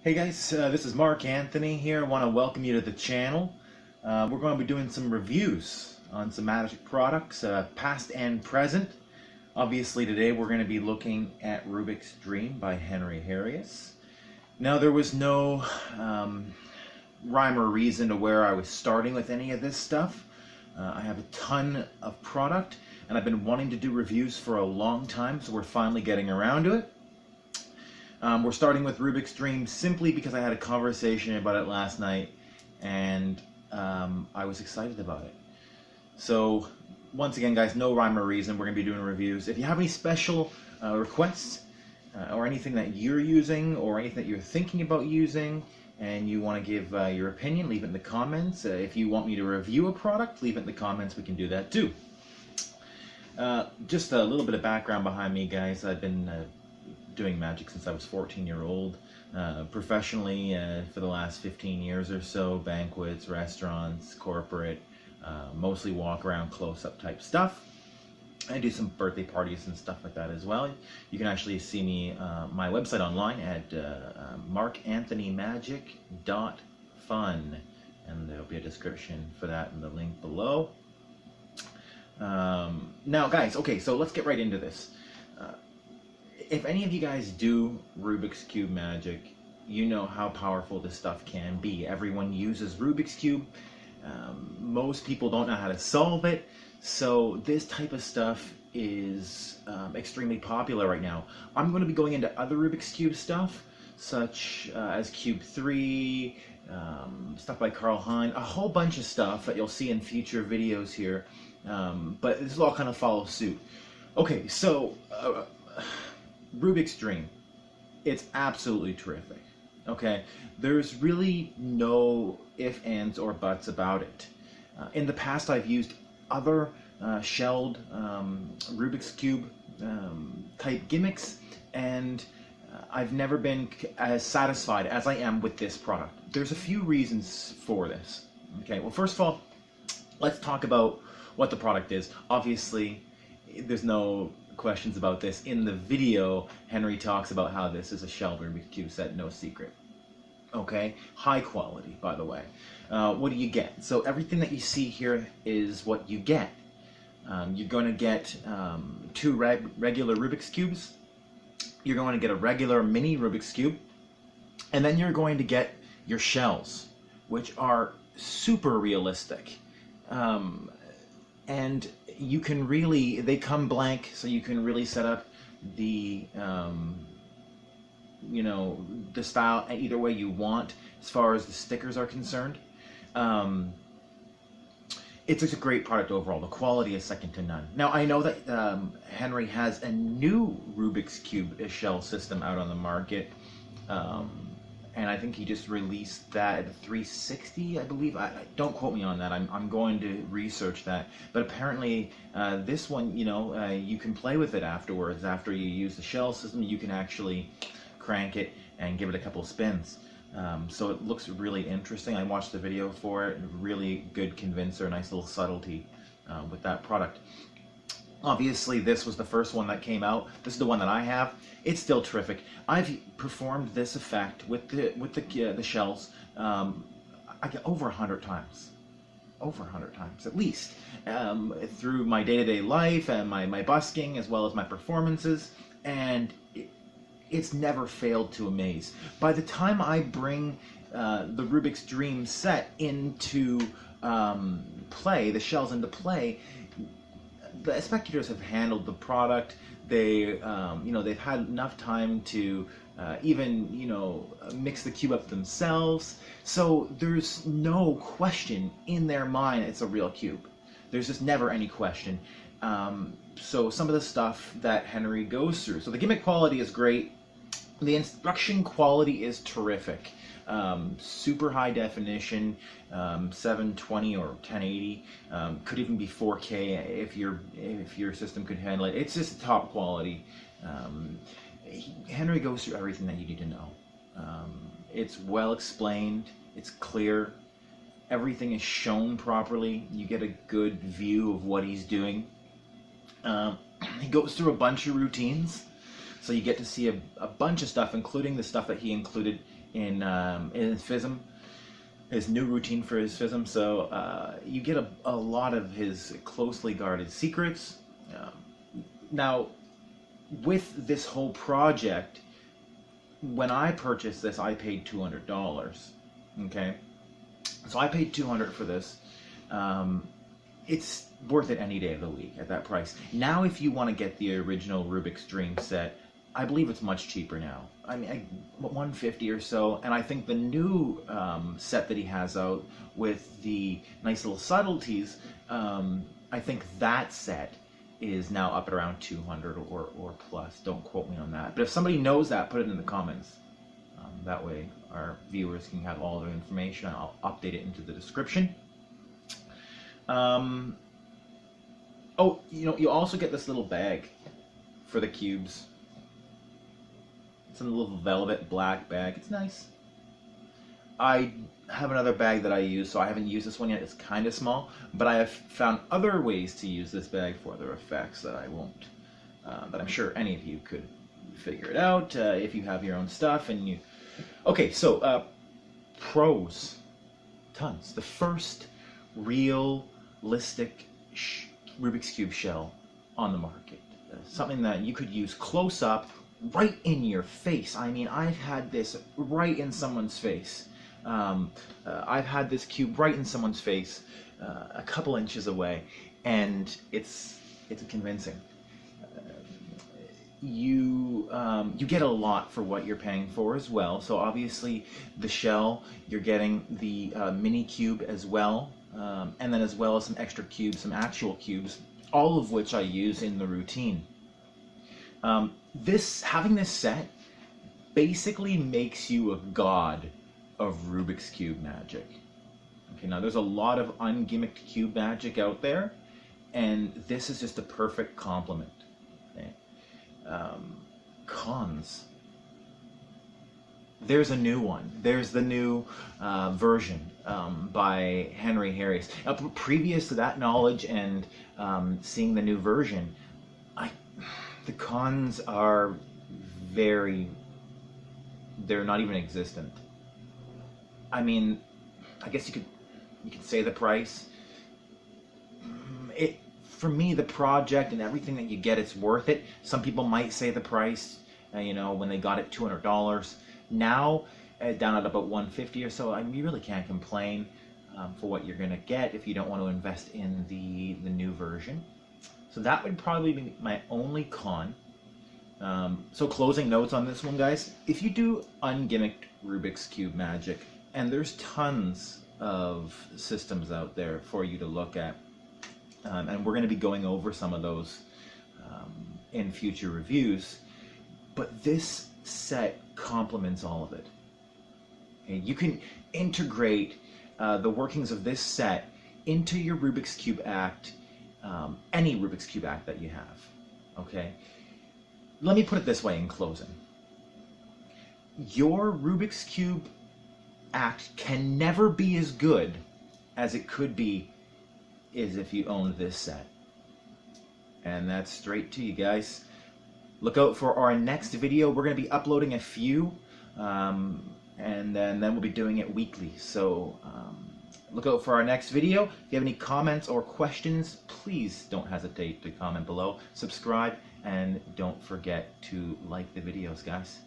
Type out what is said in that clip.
Hey guys, this is Mark Anthony here. I want to welcome you to the channel. We're going to be doing some reviews on some magic products, past and present. Obviously today we're going to be looking at Rubik's Dream by Henry Harrius. Now there was no rhyme or reason to where I was starting with any of this stuff. I have a ton of product and I've been wanting to do reviews for a long time, so we're finally getting around to it. We're starting with Rubik's Dream simply because I had a conversation about it last night and I was excited about it. So once again guys, no rhyme or reason, we're going to be doing reviews. If you have any special requests or anything that you're using or anything that you're thinking about using and you want to give your opinion, leave it in the comments. If you want me to review a product, leave it in the comments, we can do that too. Just a little bit of background behind me guys. I've been doing magic since I was 14-year-old, professionally for the last 15 years or so, banquets, restaurants, corporate, mostly walk around close-up type stuff. I do some birthday parties and stuff like that as well. You can actually see me, my website online at markanthonymagic.fun, and there'll be a description for that in the link below. Now guys, okay, so let's get right into this. If any of you guys do Rubik's Cube magic, you know how powerful this stuff can be. Everyone uses Rubik's Cube. Most people don't know how to solve it. So this type of stuff is extremely popular right now. I'm going to be going into other Rubik's Cube stuff, such as Cube 3, stuff by Carl Hein, a whole bunch of stuff that you'll see in future videos here. But this will all kind of follow suit. Okay, so Rubik's Dream, it's absolutely terrific. Okay, there's really no ifs, ands, or buts about it. In the past, I've used other shelled Rubik's Cube type gimmicks, and I've never been as satisfied as I am with this product. There's a few reasons for this. Okay, well, first of all, let's talk about what the product is. Obviously, there's no questions about this. In the video, Henry talks about how this is a shelled Rubik's Cube set, no secret. Okay, high quality, by the way. What do you get? So everything that you see here is what you get. You're going to get two regular Rubik's Cubes. You're going to get a regular mini Rubik's Cube. And then you're going to get your shells, which are super realistic. And you can really, they come blank, so you can really set up the, you know, the style either way you want as far as the stickers are concerned. It's just a great product overall. The quality is second to none. Now, I know that Henry has a new Rubik's Cube shell system out on the market. And I think he just released that at the 360, I believe. Don't quote me on that. I'm going to research that. But apparently, this one, you know, you can play with it afterwards. After you use the shell system, you can actually crank it and give it a couple spins. So it looks really interesting. I watched the video for it. Really good convincer, nice little subtlety with that product. Obviously, this was the first one that came out. This is the one that I have. It's still terrific. I've performed this effect with the shells I get over 100 times. Over 100 times, at least. Through my day-to-day life and my busking, as well as my performances. And it's never failed to amaze. By the time I bring the Rubik's Dream set into play, the shells into play, the spectators have handled the product. They, you know, they've had enough time to even, you know, mix the cube up themselves. So there's no question in their mind it's a real cube. There's just never any question. So some of the stuff that Henry goes through. So the gimmick quality is great. The instruction quality is terrific. Super high definition, 720 or 1080, could even be 4K if your system could handle it. It's just top quality. Henry goes through everything that you need to know. It's well explained. It's clear. Everything is shown properly. You get a good view of what he's doing. He goes through a bunch of routines. So you get to see a bunch of stuff, including the stuff that he included in his FISM, his new routine for his FISM. So you get a lot of his closely guarded secrets. Now, with this whole project, when I purchased this, I paid $200. Okay, so I paid $200 for this. It's worth it any day of the week at that price. Now, if you want to get the original Rubik's Dream set, I believe it's much cheaper now. I mean, $150 or so, and I think the new set that he has out with the nice little subtleties, I think that set is now up at around $200 or plus. Don't quote me on that. But if somebody knows that, put it in the comments. That way our viewers can have all the information. I'll update it into the description. Oh, you know, you also get this little bag for the cubes. It's a little velvet black bag. It's nice. I have another bag that I use, so I haven't used this one yet. It's kind of small, but I have found other ways to use this bag for other effects that I won't, that I'm sure any of you could figure it out if you have your own stuff and you... Okay, so pros, tons. The first realistic Rubik's Cube shell on the market. Something that you could use close up, right in your face. I mean, I've had this right in someone's face. I've had this cube right in someone's face, a couple inches away, and it's convincing. You get a lot for what you're paying for as well. So obviously the shell, you're getting the mini cube as well, and then as well as some extra cubes, some actual cubes, all of which I use in the routine. Having this set basically makes you a god of Rubik's Cube magic. Okay, now there's a lot of ungimmicked cube magic out there, and this is just a perfect complement. Okay. Cons. There's a new one. There's the new version by Henry Harrius. Now, previous to that knowledge and seeing the new version, the cons are they're not even existent. I mean, I guess you could say the price. For me, the project and everything that you get, it's worth it. Some people might say the price, you know, when they got it $200. Now, down at about $150 or so, you really can't complain for what you're going to get if you don't want to invest in the new version. So that would probably be my only con. So closing notes on this one, guys. If you do ungimmicked Rubik's Cube magic, and there's tons of systems out there for you to look at, and we're going to be going over some of those in future reviews, but this set complements all of it. Okay, you can integrate the workings of this set into your Rubik's Cube act, any Rubik's Cube act that you have. Okay, let me put it this way in closing. Your Rubik's Cube act can never be as good as it could be is if you owned this set. And that's straight to you guys. Look out for our next video. We're going to be uploading a few, and then we'll be doing it weekly. So look out for our next video. If you have any comments or questions, please don't hesitate to comment below. Subscribe, and don't forget to like the videos, guys.